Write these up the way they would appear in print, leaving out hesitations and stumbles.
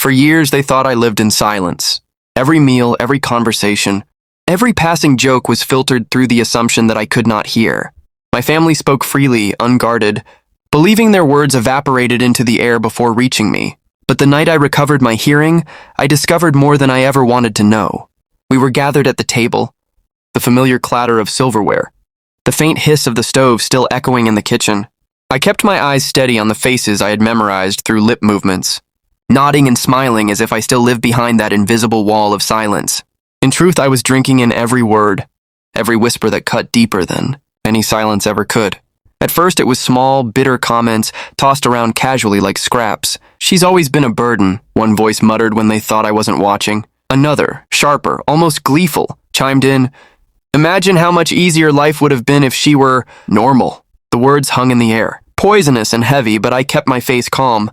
For years, they thought I lived in silence. Every meal, every conversation, every passing joke was filtered through the assumption that I could not hear. My family spoke freely, unguarded, believing their words evaporated into the air before reaching me. But the night I recovered my hearing, I discovered more than I ever wanted to know. We were gathered at the table, the familiar clatter of silverware, the faint hiss of the stove still echoing in the kitchen. I kept my eyes steady on the faces I had memorized through lip movements, nodding and smiling as if I still lived behind that invisible wall of silence. In truth, I was drinking in every word, every whisper that cut deeper than any silence ever could. At first, it was small, bitter comments tossed around casually like scraps. "She's always been a burden," one voice muttered when they thought I wasn't watching. Another, sharper, almost gleeful, chimed in, "Imagine how much easier life would have been if she were normal." The words hung in the air, poisonous and heavy, but I kept my face calm,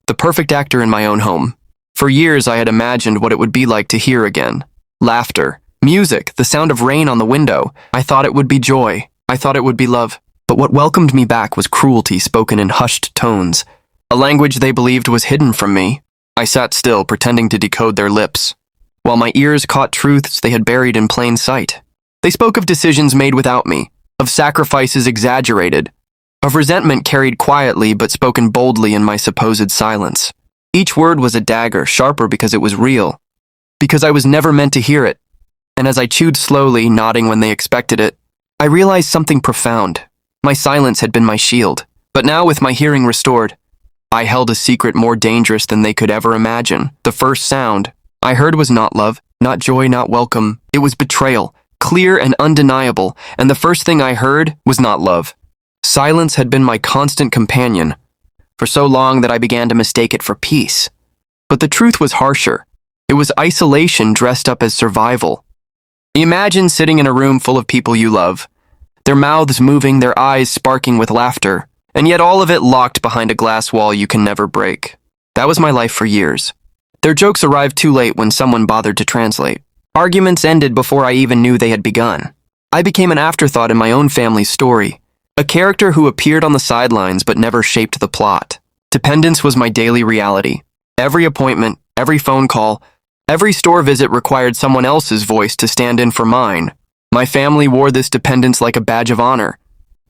the perfect actor in my own home. For years, I had imagined what it would be like to hear again. Laughter, music, the sound of rain on the window. I thought it would be joy. I thought it would be love. But what welcomed me back was cruelty spoken in hushed tones, a language they believed was hidden from me. I sat still, pretending to decode their lips, while my ears caught truths they had buried in plain sight. They spoke of decisions made without me, of sacrifices exaggerated, of resentment carried quietly but spoken boldly in my supposed silence. Each word was a dagger, sharper because it was real, because I was never meant to hear it. And as I chewed slowly, nodding when they expected it, I realized something profound. My silence had been my shield, but now with my hearing restored, I held a secret more dangerous than they could ever imagine. The first sound I heard was not love, not joy, not welcome. It was betrayal, clear and undeniable, and the first thing I heard was not love. Silence had been my constant companion, for so long that I began to mistake it for peace. But the truth was harsher. It was isolation dressed up as survival. Imagine sitting in a room full of people you love, their mouths moving, their eyes sparking with laughter, and yet all of it locked behind a glass wall you can never break. That was my life for years. Their jokes arrived too late when someone bothered to translate. Arguments ended before I even knew they had begun. I became an afterthought in my own family's story, a character who appeared on the sidelines but never shaped the plot. Dependence was my daily reality. Every appointment, every phone call, every store visit required someone else's voice to stand in for mine. My family wore this dependence like a badge of honor,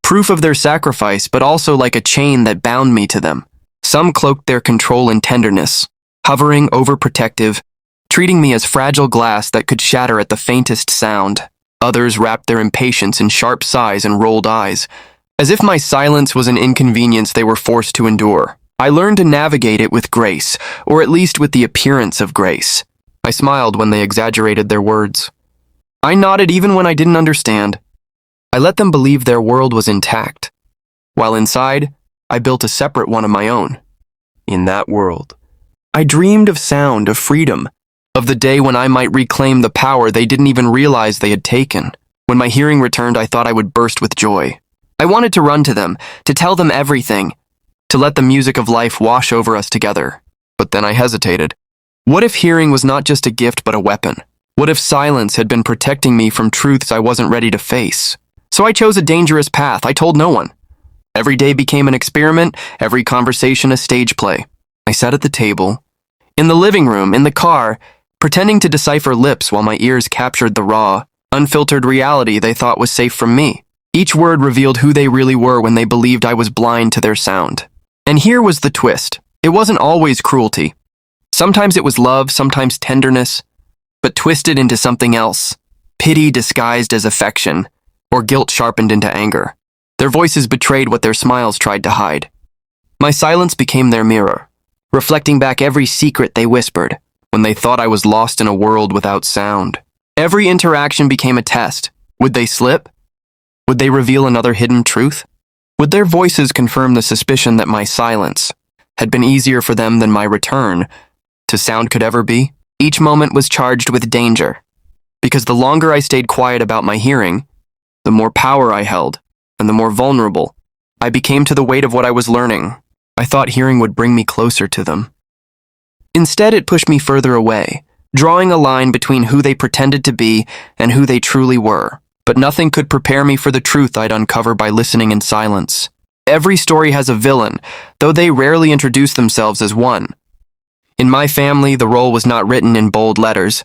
proof of their sacrifice, but also like a chain that bound me to them. Some cloaked their control in tenderness, hovering, overprotective, treating me as fragile glass that could shatter at the faintest sound. Others wrapped their impatience in sharp sighs and rolled eyes, as if my silence was an inconvenience they were forced to endure. I learned to navigate it with grace, or at least with the appearance of grace. I smiled when they exaggerated their words. I nodded even when I didn't understand. I let them believe their world was intact, while inside, I built a separate one of my own. In that world, I dreamed of sound, of freedom, of the day when I might reclaim the power they didn't even realize they had taken. When my hearing returned, I thought I would burst with joy. I wanted to run to them, to tell them everything, to let the music of life wash over us together. But then I hesitated. What if hearing was not just a gift but a weapon? What if silence had been protecting me from truths I wasn't ready to face? So I chose a dangerous path. I told no one. Every day became an experiment, every conversation a stage play. I sat at the table, in the living room, in the car, pretending to decipher lips while my ears captured the raw, unfiltered reality they thought was safe from me. Each word revealed who they really were when they believed I was blind to their sound. And here was the twist. It wasn't always cruelty. Sometimes it was love, sometimes tenderness, but twisted into something else. Pity disguised as affection, or guilt sharpened into anger. Their voices betrayed what their smiles tried to hide. My silence became their mirror, reflecting back every secret they whispered when they thought I was lost in a world without sound. Every interaction became a test. Would they slip? Would they reveal another hidden truth? Would their voices confirm the suspicion that my silence had been easier for them than my return to sound could ever be? Each moment was charged with danger, because the longer I stayed quiet about my hearing, the more power I held, and the more vulnerable I became to the weight of what I was learning. I thought hearing would bring me closer to them. Instead, it pushed me further away, drawing a line between who they pretended to be and who they truly were. But nothing could prepare me for the truth I'd uncover by listening in silence. Every story has a villain, though they rarely introduce themselves as one. In my family, the role was not written in bold letters,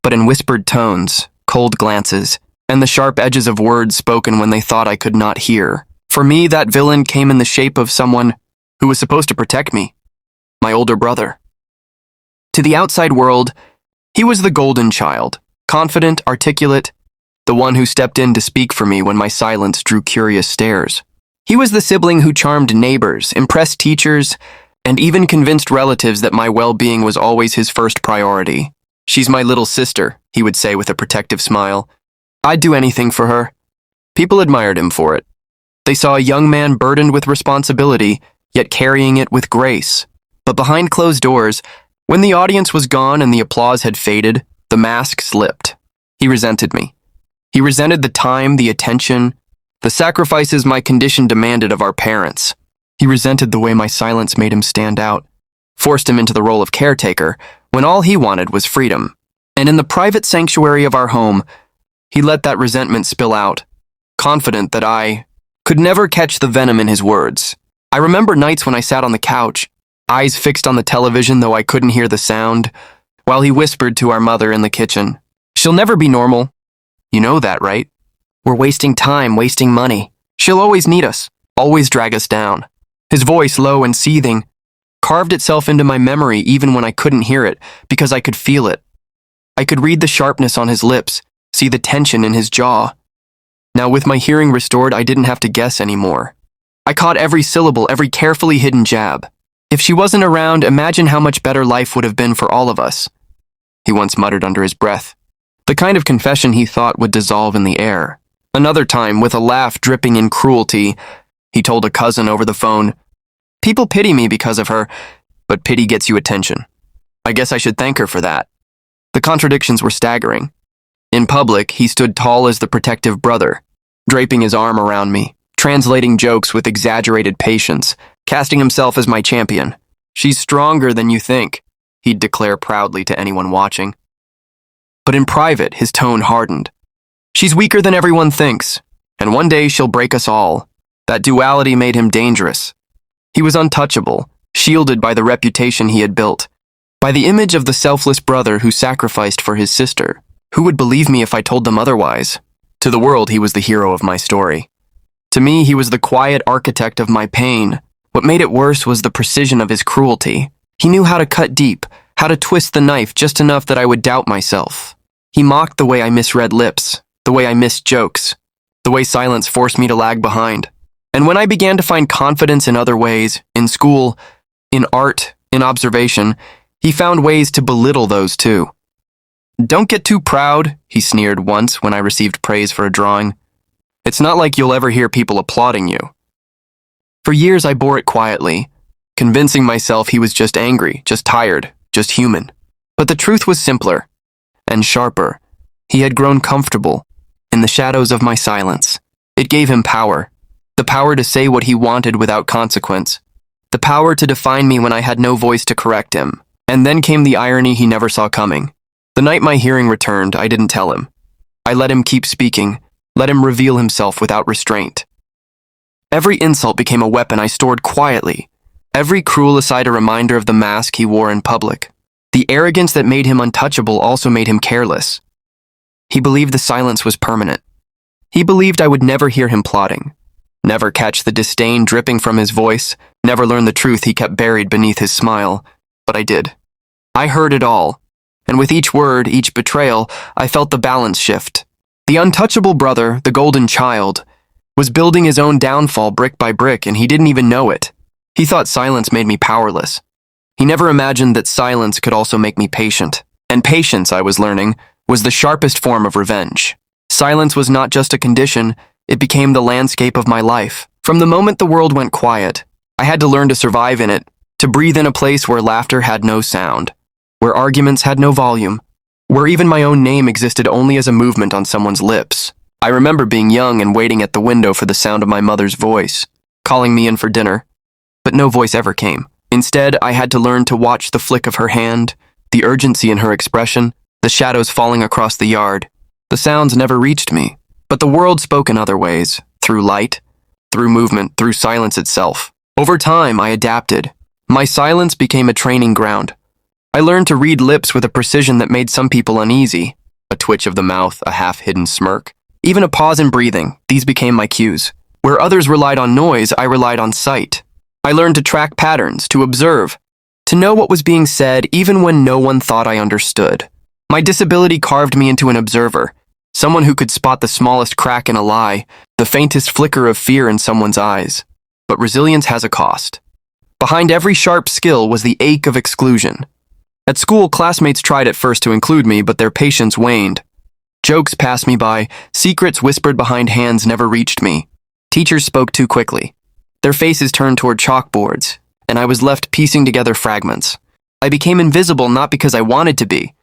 but in whispered tones, cold glances, and the sharp edges of words spoken when they thought I could not hear. For me, that villain came in the shape of someone who was supposed to protect me, my older brother. To the outside world, he was the golden child, confident, articulate, the one who stepped in to speak for me when my silence drew curious stares. He was the sibling who charmed neighbors, impressed teachers, and even convinced relatives that my well-being was always his first priority. "She's my little sister," he would say with a protective smile. "I'd do anything for her." People admired him for it. They saw a young man burdened with responsibility, yet carrying it with grace. But behind closed doors, when the audience was gone and the applause had faded, the mask slipped. He resented me. He resented the time, the attention, the sacrifices my condition demanded of our parents. He resented the way my silence made him stand out, forced him into the role of caretaker, when all he wanted was freedom. And in the private sanctuary of our home, he let that resentment spill out, confident that I could never catch the venom in his words. I remember nights when I sat on the couch, eyes fixed on the television though I couldn't hear the sound, while he whispered to our mother in the kitchen, "She'll never be normal. You know that, right? We're wasting time, wasting money. She'll always need us, always drag us down." His voice, low and seething, carved itself into my memory even when I couldn't hear it, because I could feel it. I could read the sharpness on his lips, see the tension in his jaw. Now, with my hearing restored, I didn't have to guess anymore. I caught every syllable, every carefully hidden jab. "If she wasn't around, imagine how much better life would have been for all of us," he once muttered under his breath, the kind of confession he thought would dissolve in the air. Another time, with a laugh dripping in cruelty, he told a cousin over the phone, "People pity me because of her, but pity gets you attention. I guess I should thank her for that." The contradictions were staggering. In public, he stood tall as the protective brother, draping his arm around me, translating jokes with exaggerated patience, casting himself as my champion. "She's stronger than you think," he'd declare proudly to anyone watching. But in private, his tone hardened. "She's weaker than everyone thinks, and one day she'll break us all." That duality made him dangerous. He was untouchable, shielded by the reputation he had built, by the image of the selfless brother who sacrificed for his sister. Who would believe me if I told them otherwise? To the world, he was the hero of my story. To me, he was the quiet architect of my pain. What made it worse was the precision of his cruelty. He knew how to cut deep, how to twist the knife just enough that I would doubt myself. He mocked the way I misread lips, the way I missed jokes, the way silence forced me to lag behind. And when I began to find confidence in other ways, in school, in art, in observation, he found ways to belittle those too. "Don't get too proud," he sneered once when I received praise for a drawing. "It's not like you'll ever hear people applauding you." For years I bore it quietly, convincing myself he was just angry, just tired, just human. But the truth was simpler and sharper. He had grown comfortable in the shadows of my silence. It gave him power, the power to say what he wanted without consequence, the power to define me when I had no voice to correct him. And then came the irony he never saw coming. The night my hearing returned, I didn't tell him. I let him keep speaking, let him reveal himself without restraint. Every insult became a weapon I stored quietly, every cruel aside a reminder of the mask he wore in public. The arrogance that made him untouchable also made him careless. He believed the silence was permanent. He believed I would never hear him plotting, never catch the disdain dripping from his voice, never learn the truth he kept buried beneath his smile. But I did. I heard it all. And with each word, each betrayal, I felt the balance shift. The untouchable brother, the golden child, was building his own downfall brick by brick, and he didn't even know it. He thought silence made me powerless. He never imagined that silence could also make me patient. And patience, I was learning, was the sharpest form of revenge. Silence was not just a condition, it became the landscape of my life. From the moment the world went quiet, I had to learn to survive in it, to breathe in a place where laughter had no sound, where arguments had no volume, where even my own name existed only as a movement on someone's lips. I remember being young and waiting at the window for the sound of my mother's voice, calling me in for dinner, but no voice ever came. Instead, I had to learn to watch the flick of her hand, the urgency in her expression, the shadows falling across the yard. The sounds never reached me, but the world spoke in other ways, through light, through movement, through silence itself. Over time, I adapted. My silence became a training ground, I learned to read lips with a precision that made some people uneasy. A twitch of the mouth, a half-hidden smirk, even a pause in breathing, these became my cues. Where others relied on noise, I relied on sight. I learned to track patterns, to observe, to know what was being said even when no one thought I understood. My disability carved me into an observer, someone who could spot the smallest crack in a lie, the faintest flicker of fear in someone's eyes. But resilience has a cost. Behind every sharp skill was the ache of exclusion. At school, classmates tried at first to include me, but their patience waned. Jokes passed me by, secrets whispered behind hands never reached me. Teachers spoke too quickly. Their faces turned toward chalkboards, and I was left piecing together fragments. I became invisible not because I wanted to be,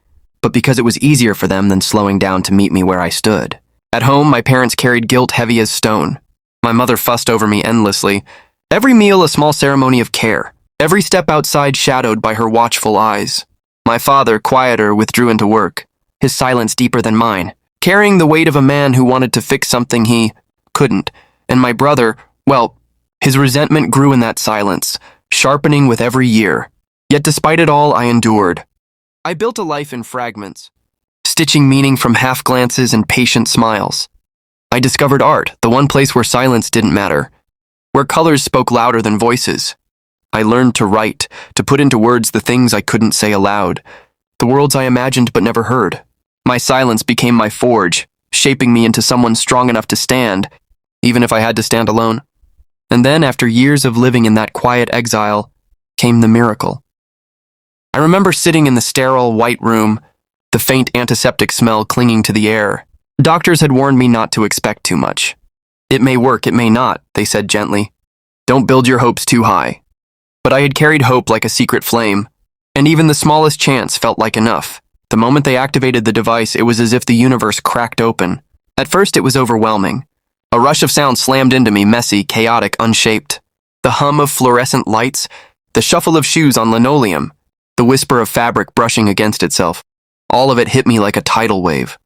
but because it was easier for them than slowing down to meet me where I stood. At home, my parents carried guilt heavy as stone. My mother fussed over me endlessly. Every meal a small ceremony of care, every step outside shadowed by her watchful eyes. My father, quieter, withdrew into work, his silence deeper than mine, carrying the weight of a man who wanted to fix something he couldn't. And my brother, well, his resentment grew in that silence, sharpening with every year. Yet despite it all, I endured. I built a life in fragments, stitching meaning from half-glances and patient smiles. I discovered art, the one place where silence didn't matter, where colors spoke louder than voices. I learned to write, to put into words the things I couldn't say aloud, the worlds I imagined but never heard. My silence became my forge, shaping me into someone strong enough to stand, even if I had to stand alone. And then, after years of living in that quiet exile, came the miracle. I remember sitting in the sterile, white room, the faint antiseptic smell clinging to the air. Doctors had warned me not to expect too much. It may work, it may not, they said gently. Don't build your hopes too high. But I had carried hope like a secret flame, and even the smallest chance felt like enough. The moment they activated the device, it was as if the universe cracked open. At first, it was overwhelming. A rush of sound slammed into me, messy, chaotic, unshaped. The hum of fluorescent lights, the shuffle of shoes on linoleum, the whisper of fabric brushing against itself. All of it hit me like a tidal wave.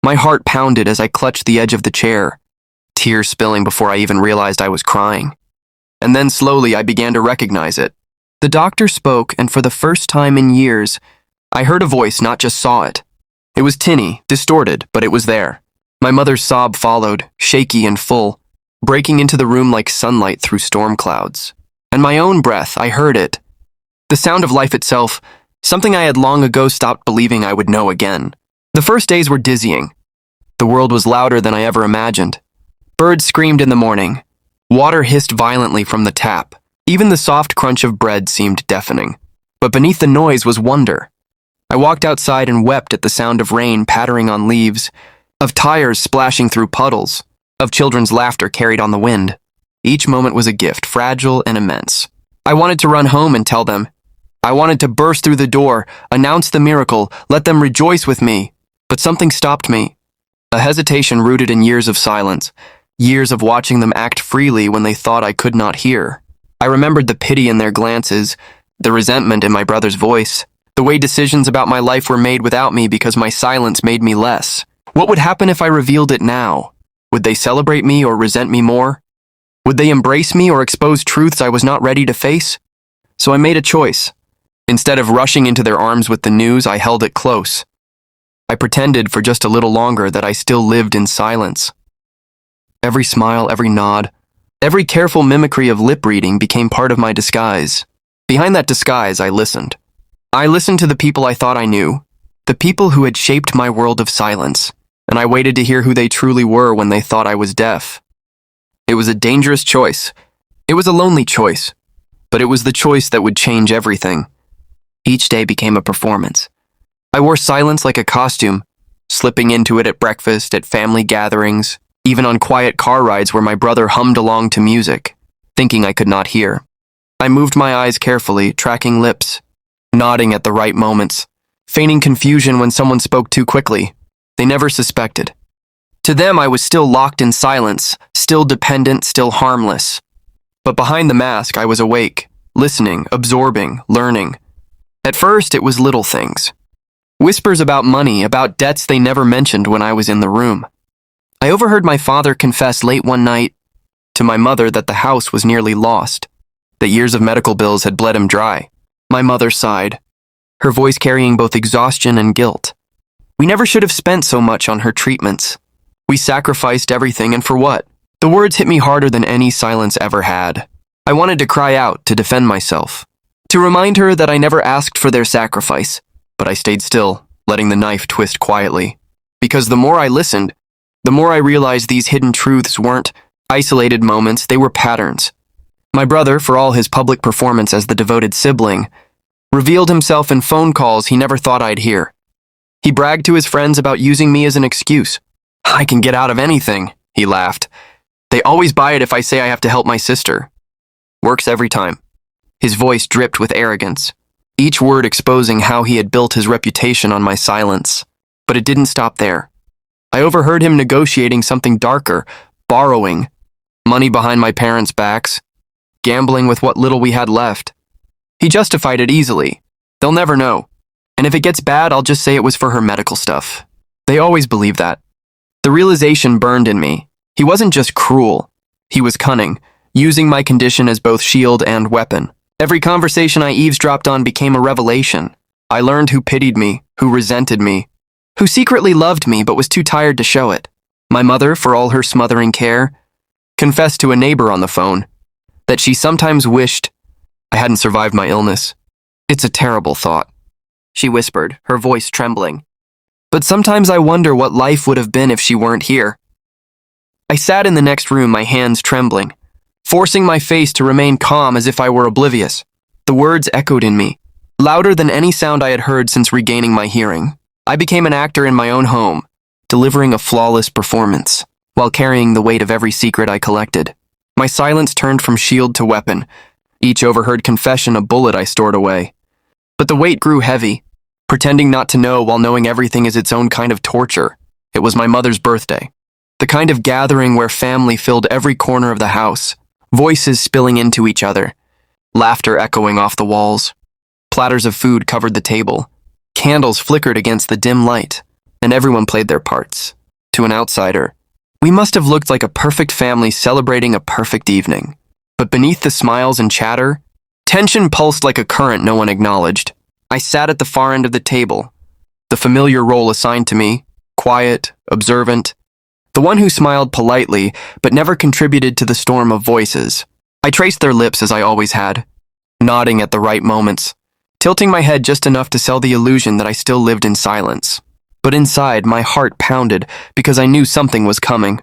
My heart pounded as I clutched the edge of the chair, tears spilling before I even realized I was crying. And then slowly I began to recognize it. The doctor spoke, and for the first time in years, I heard a voice, not just saw it. It was tinny, distorted, but it was there. My mother's sob followed, shaky and full, breaking into the room like sunlight through storm clouds. And my own breath, I heard it. The sound of life itself, something I had long ago stopped believing I would know again. The first days were dizzying. The world was louder than I ever imagined. Birds screamed in the morning. Water hissed violently from the tap. Even the soft crunch of bread seemed deafening. But beneath the noise was wonder. I walked outside and wept at the sound of rain pattering on leaves, of tires splashing through puddles, of children's laughter carried on the wind. Each moment was a gift, fragile and immense. I wanted to run home and tell them. I wanted to burst through the door, announce the miracle, let them rejoice with me. But something stopped me. A hesitation rooted in years of silence. Years of watching them act freely when they thought I could not hear. I remembered the pity in their glances, the resentment in my brother's voice, the way decisions about my life were made without me because my silence made me less. What would happen if I revealed it now? Would they celebrate me or resent me more? Would they embrace me or expose truths I was not ready to face? So I made a choice. Instead of rushing into their arms with the news, I held it close. I pretended for just a little longer that I still lived in silence. Every smile, every nod, every careful mimicry of lip reading became part of my disguise. Behind that disguise, I listened. I listened to the people I thought I knew, the people who had shaped my world of silence, and I waited to hear who they truly were when they thought I was deaf. It was a dangerous choice. It was a lonely choice, but it was the choice that would change everything. Each day became a performance. I wore silence like a costume, slipping into it at breakfast, at family gatherings, even on quiet car rides where my brother hummed along to music, thinking I could not hear. I moved my eyes carefully, tracking lips, nodding at the right moments, feigning confusion when someone spoke too quickly. They never suspected. To them, I was still locked in silence, still dependent, still harmless. But behind the mask, I was awake, listening, absorbing, learning. At first, it was little things. Whispers about money, about debts they never mentioned when I was in the room. I overheard my father confess late one night to my mother that the house was nearly lost, that years of medical bills had bled him dry. My mother sighed. her voice carrying both exhaustion and guilt. We never should have spent so much on her treatments. We sacrificed everything, and for what? The words hit me harder than any silence ever had. I wanted to cry out, to defend myself, to remind her that I never asked for their sacrifice, but I stayed still, letting the knife twist quietly. Because the more I listened, the more I realized these hidden truths weren't isolated moments, they were patterns. My brother, for all his public performance as the devoted sibling, revealed himself in phone calls he never thought I'd hear. He bragged to his friends about using me as an excuse. "I can get out of anything," he laughed. "They always buy it if I say I have to help my sister. Works every time." His voice dripped with arrogance, each word exposing how he had built his reputation on my silence. But it didn't stop there. I overheard him negotiating something darker, borrowing, money behind my parents' backs, gambling with what little we had left. He justified it easily. "They'll never know. And if it gets bad, I'll just say it was for her medical stuff." They always believe that. The realization burned in me. He wasn't just cruel. He was cunning, using my condition as both shield and weapon. Every conversation I eavesdropped on became a revelation. I learned who pitied me, who resented me, who secretly loved me but was too tired to show it. My mother, for all her smothering care, confessed to a neighbor on the phone that she sometimes wished I hadn't survived my illness. "It's a terrible thought," she whispered, her voice trembling. "But sometimes I wonder what life would have been if she weren't here." I sat in the next room, my hands trembling, forcing my face to remain calm as if I were oblivious. The words echoed in me, louder than any sound I had heard since regaining my hearing. I became an actor in my own home, delivering a flawless performance, while carrying the weight of every secret I collected. My silence turned from shield to weapon, each overheard confession a bullet I stored away. But the weight grew heavy. Pretending not to know while knowing everything is its own kind of torture. It was my mother's birthday. The kind of gathering where family filled every corner of the house, voices spilling into each other, laughter echoing off the walls. Platters of food covered the table. Candles flickered against the dim light, and everyone played their parts. To an outsider, we must have looked like a perfect family celebrating a perfect evening. But beneath the smiles and chatter, tension pulsed like a current no one acknowledged. I sat at the far end of the table, the familiar role assigned to me, quiet, observant, the one who smiled politely but never contributed to the storm of voices. I traced their lips as I always had, nodding at the right moments, tilting my head just enough to sell the illusion that I still lived in silence. But inside, my heart pounded because I knew something was coming.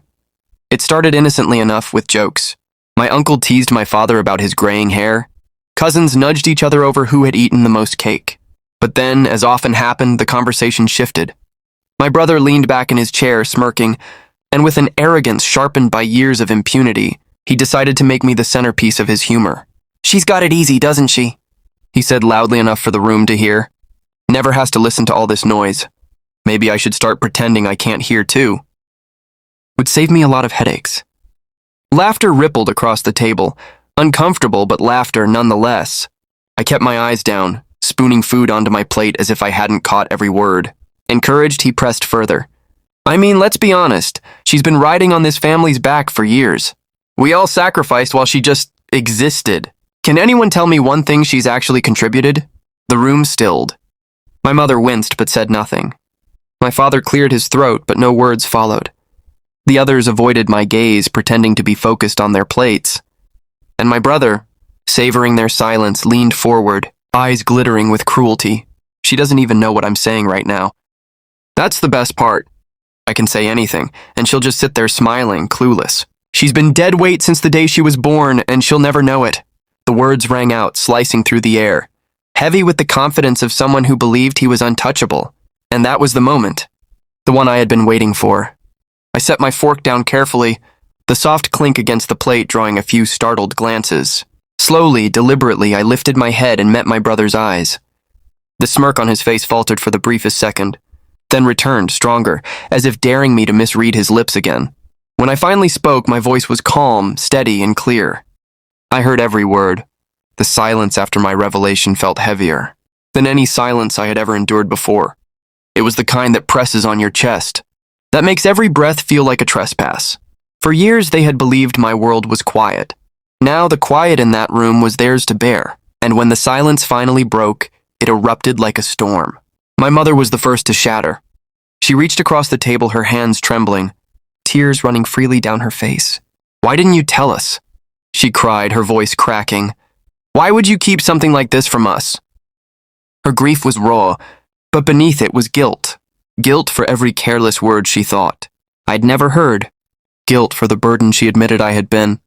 It started innocently enough with jokes. My uncle teased my father about his graying hair. Cousins nudged each other over who had eaten the most cake. But then, as often happened, the conversation shifted. My brother leaned back in his chair, smirking, and with an arrogance sharpened by years of impunity, he decided to make me the centerpiece of his humor. "She's got it easy, doesn't she?" he said loudly enough for the room to hear. "Never has to listen to all this noise. Maybe I should start pretending I can't hear too. Would save me a lot of headaches." Laughter rippled across the table, uncomfortable but laughter nonetheless. I kept my eyes down, spooning food onto my plate as if I hadn't caught every word. Encouraged, he pressed further. "I mean, let's be honest. She's been riding on this family's back for years. We all sacrificed while she just existed. Can anyone tell me one thing she's actually contributed?" The room stilled. My mother winced but said nothing. My father cleared his throat, but no words followed. The others avoided my gaze, pretending to be focused on their plates. And my brother, savoring their silence, leaned forward, eyes glittering with cruelty. She doesn't even know what I'm saying right now. That's the best part. I can say anything, and she'll just sit there smiling, clueless. She's been dead weight since the day she was born, and she'll never know it. The words rang out, slicing through the air, heavy with the confidence of someone who believed he was untouchable. And that was the moment, the one I had been waiting for. I set my fork down carefully, the soft clink against the plate drawing a few startled glances. Slowly, deliberately, I lifted my head and met my brother's eyes. The smirk on his face faltered for the briefest second, then returned, stronger, as if daring me to misread his lips again. When I finally spoke, my voice was calm, steady, and clear. I heard every word. The silence after my revelation felt heavier than any silence I had ever endured before. It was the kind that presses on your chest, that makes every breath feel like a trespass. For years they had believed my world was quiet. Now the quiet in that room was theirs to bear, and when the silence finally broke, It erupted like a storm. My mother was the first to shatter. She reached across the table, her hands trembling, tears running freely down her face. "Why didn't you tell us?" she cried, her voice cracking. "Why would you keep something like this from us?" Her grief was raw, but beneath it was guilt. Guilt for every careless word she thought I'd never heard. Guilt for the burden she admitted I had been.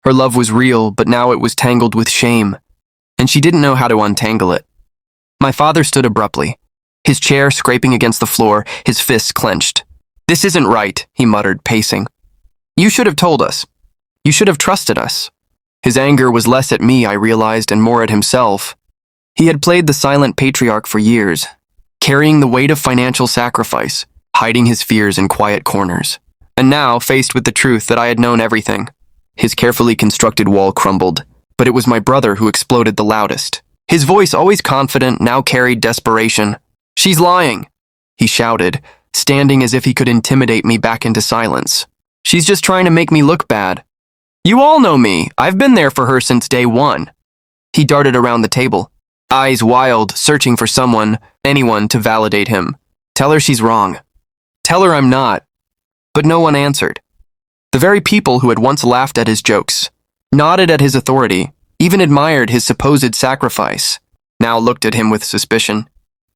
Her love was real, but now it was tangled with shame, and she didn't know how to untangle it. My father stood abruptly, his chair scraping against the floor, his fists clenched. "This isn't right," he muttered, pacing. "You should have told us. You should have trusted us." His anger was less at me, I realized, and more at himself. He had played the silent patriarch for years, carrying the weight of financial sacrifice, hiding his fears in quiet corners. And now, faced with the truth that I had known everything, his carefully constructed wall crumbled, but it was my brother who exploded the loudest. His voice, always confident, now carried desperation. "She's lying," he shouted, standing as if he could intimidate me back into silence. "She's just trying to make me look bad. You all know me. I've been there for her since day one." He darted around the table, eyes wild, searching for someone, anyone, to validate him. "Tell her she's wrong. Tell her I'm not." But no one answered. The very people who had once laughed at his jokes, nodded at his authority, even admired his supposed sacrifice, now looked at him with suspicion,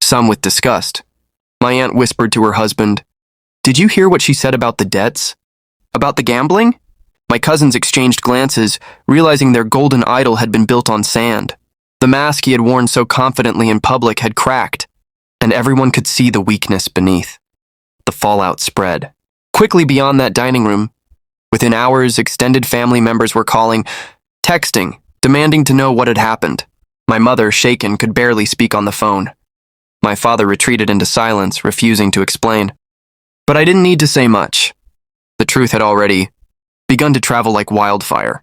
some with disgust. My aunt whispered to her husband, "Did you hear what she said about the debts? About the gambling?" My cousins exchanged glances, realizing their golden idol had been built on sand. The mask he had worn so confidently in public had cracked, and everyone could see the weakness beneath. The fallout spread. Quickly beyond that dining room, within hours, extended family members were calling, texting, demanding to know what had happened. My mother, shaken, could barely speak on the phone. My father retreated into silence, refusing to explain. But I didn't need to say much. The truth had already begun to travel like wildfire.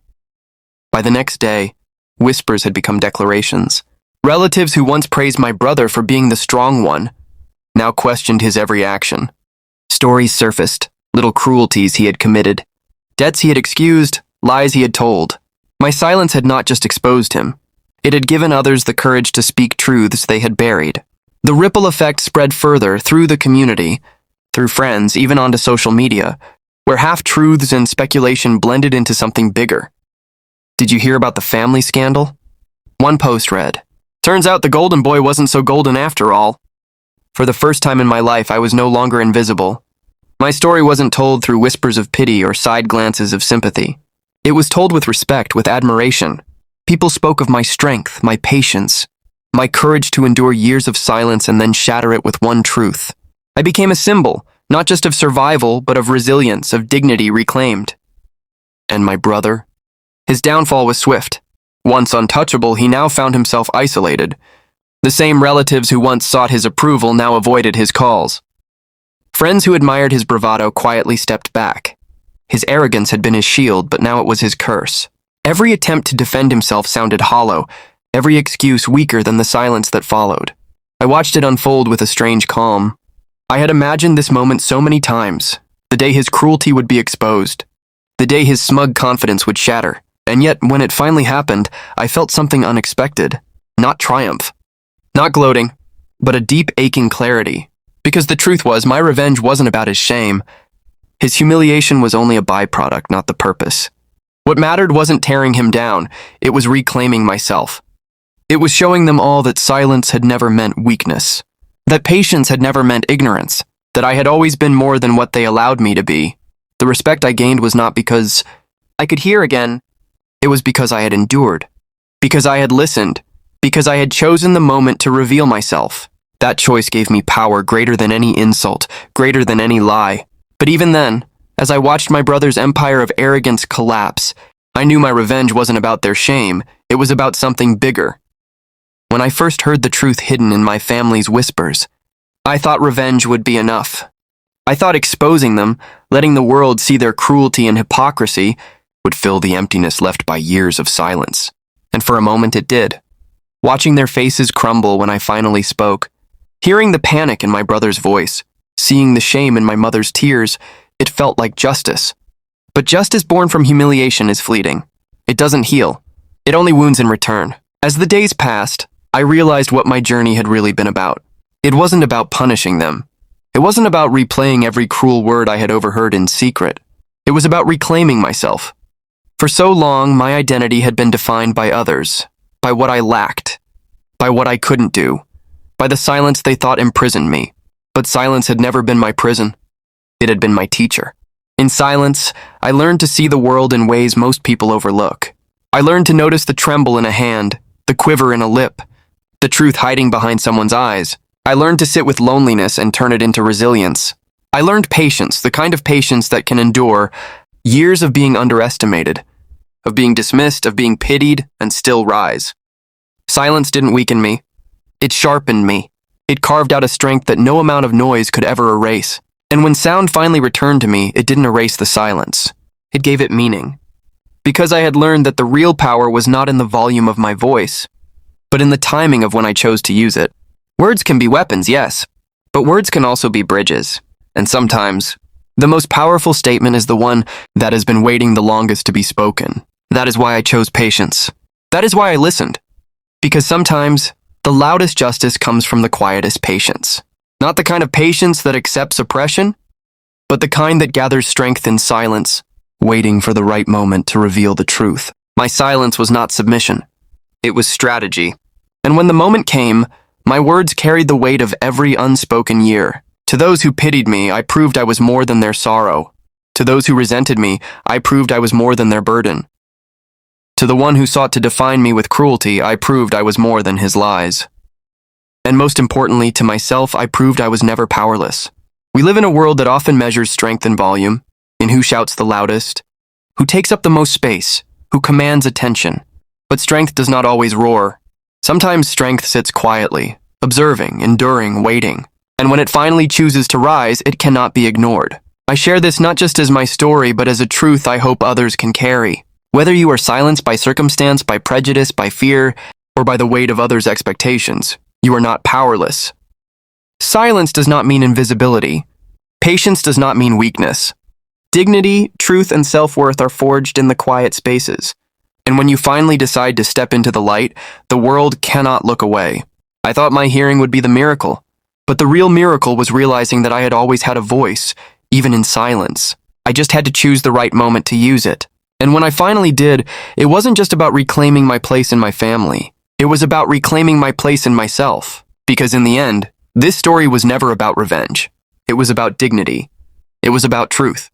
By the next day, whispers had become declarations. Relatives who once praised my brother for being the strong one now questioned his every action. Stories surfaced, little cruelties he had committed, debts he had excused, lies he had told. My silence had not just exposed him. It had given others the courage to speak truths they had buried. The ripple effect spread further through the community, through friends, even onto social media, where half-truths and speculation blended into something bigger. "Did you hear about the family scandal?" One post read, "Turns out the golden boy wasn't so golden after all." For the first time in my life, I was no longer invisible. My story wasn't told through whispers of pity or side glances of sympathy. It was told with respect, with admiration. People spoke of my strength, my patience, my courage to endure years of silence and then shatter it with one truth. I became a symbol, not just of survival, but of resilience, of dignity reclaimed. And my brother? His downfall was swift. Once untouchable, he now found himself isolated. The same relatives who once sought his approval now avoided his calls. Friends who admired his bravado quietly stepped back. His arrogance had been his shield, but now it was his curse. Every attempt to defend himself sounded hollow, every excuse weaker than the silence that followed. I watched it unfold with a strange calm. I had imagined this moment so many times, the day his cruelty would be exposed, the day his smug confidence would shatter. And yet, when it finally happened, I felt something unexpected. Not triumph, not gloating, but a deep, aching clarity. Because the truth was, my revenge wasn't about his shame. His humiliation was only a byproduct, not the purpose. What mattered wasn't tearing him down, it was reclaiming myself. It was showing them all that silence had never meant weakness, that patience had never meant ignorance, that I had always been more than what they allowed me to be. The respect I gained was not because I could hear again. It was because I had endured, because I had listened, because I had chosen the moment to reveal myself. That choice gave me power greater than any insult, greater than any lie. But even then, as I watched my brother's empire of arrogance collapse, I knew my revenge wasn't about their shame, it was about something bigger. When I first heard the truth hidden in my family's whispers, I thought revenge would be enough. I thought exposing them, letting the world see their cruelty and hypocrisy, would fill the emptiness left by years of silence. And for a moment it did. Watching their faces crumble when I finally spoke, hearing the panic in my brother's voice, seeing the shame in my mother's tears, it felt like justice. But justice born from humiliation is fleeting. It doesn't heal. It only wounds in return. As the days passed, I realized what my journey had really been about. It wasn't about punishing them. It wasn't about replaying every cruel word I had overheard in secret. It was about reclaiming myself. For so long, my identity had been defined by others, by what I lacked, by what I couldn't do, by the silence they thought imprisoned me. But silence had never been my prison. It had been my teacher. In silence, I learned to see the world in ways most people overlook. I learned to notice the tremble in a hand, the quiver in a lip, the truth hiding behind someone's eyes. I learned to sit with loneliness and turn it into resilience. I learned patience, the kind of patience that can endure years of being underestimated, of being dismissed, of being pitied, and still rise. Silence didn't weaken me. It sharpened me. It carved out a strength that no amount of noise could ever erase. And when sound finally returned to me, it didn't erase the silence. It gave it meaning. Because I had learned that the real power was not in the volume of my voice, but in the timing of when I chose to use it. Words can be weapons, yes, but words can also be bridges. And sometimes, the most powerful statement is the one that has been waiting the longest to be spoken. That is why I chose patience. That is why I listened. Because sometimes, the loudest justice comes from the quietest patience. Not the kind of patience that accepts oppression, but the kind that gathers strength in silence, waiting for the right moment to reveal the truth. My silence was not submission. It was strategy. And when the moment came, my words carried the weight of every unspoken year. To those who pitied me, I proved I was more than their sorrow. To those who resented me, I proved I was more than their burden. To the one who sought to define me with cruelty, I proved I was more than his lies. And most importantly, to myself, I proved I was never powerless. We live in a world that often measures strength and volume, in who shouts the loudest, who takes up the most space, who commands attention. But strength does not always roar. Sometimes strength sits quietly, observing, enduring, waiting. And when it finally chooses to rise, it cannot be ignored. I share this not just as my story, but as a truth I hope others can carry. Whether you are silenced by circumstance, by prejudice, by fear, or by the weight of others' expectations, you are not powerless. Silence does not mean invisibility. Patience does not mean weakness. Dignity, truth, and self-worth are forged in the quiet spaces. And when you finally decide to step into the light, the world cannot look away. I thought my hearing would be the miracle, but the real miracle was realizing that I had always had a voice, even in silence. I just had to choose the right moment to use it. And when I finally did, it wasn't just about reclaiming my place in my family. It was about reclaiming my place in myself. Because in the end, this story was never about revenge. It was about dignity. It was about truth.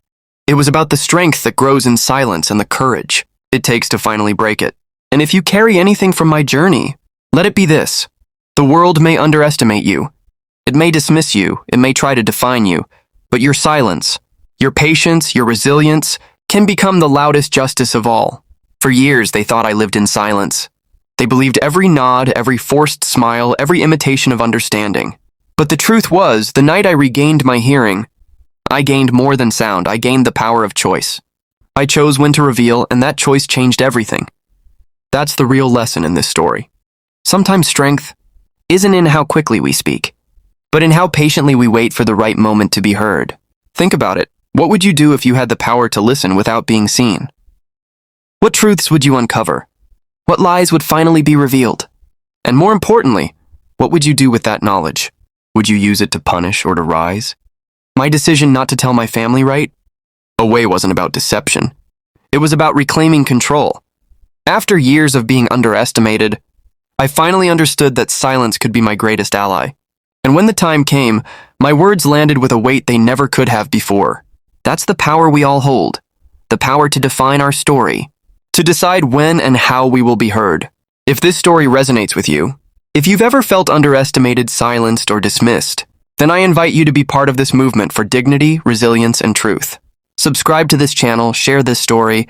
It was about the strength that grows in silence and the courage it takes to finally break it. And if you carry anything from my journey, let it be this. The world may underestimate you. It may dismiss you. It may try to define you. But your silence, your patience, your resilience can become the loudest justice of all. For years, they thought I lived in silence. They believed every nod, every forced smile, every imitation of understanding. But the truth was, the night I regained my hearing, I gained more than sound. I gained the power of choice. I chose when to reveal, and that choice changed everything. That's the real lesson in this story. Sometimes strength isn't in how quickly we speak, but in how patiently we wait for the right moment to be heard. Think about it. What would you do if you had the power to listen without being seen? What truths would you uncover? What lies would finally be revealed? And more importantly, what would you do with that knowledge? Would you use it to punish or to rise? My decision not to tell my family away wasn't about deception. It was about reclaiming control. After years of being underestimated, I finally understood that silence could be my greatest ally. And when the time came, my words landed with a weight they never could have before. That's the power we all hold. The power to define our story. To decide when and how we will be heard. If this story resonates with you, if you've ever felt underestimated, silenced, or dismissed, then I invite you to be part of this movement for dignity, resilience, and truth. Subscribe to this channel, share this story,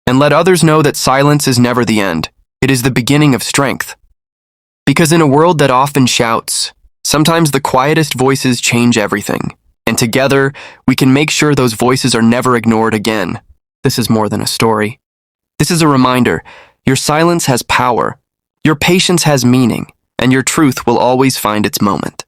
and let others know that silence is never the end. It is the beginning of strength. Because in a world that often shouts, sometimes the quietest voices change everything. And together, we can make sure those voices are never ignored again. This is more than a story. This is a reminder. Your silence has power, your patience has meaning, and your truth will always find its moment.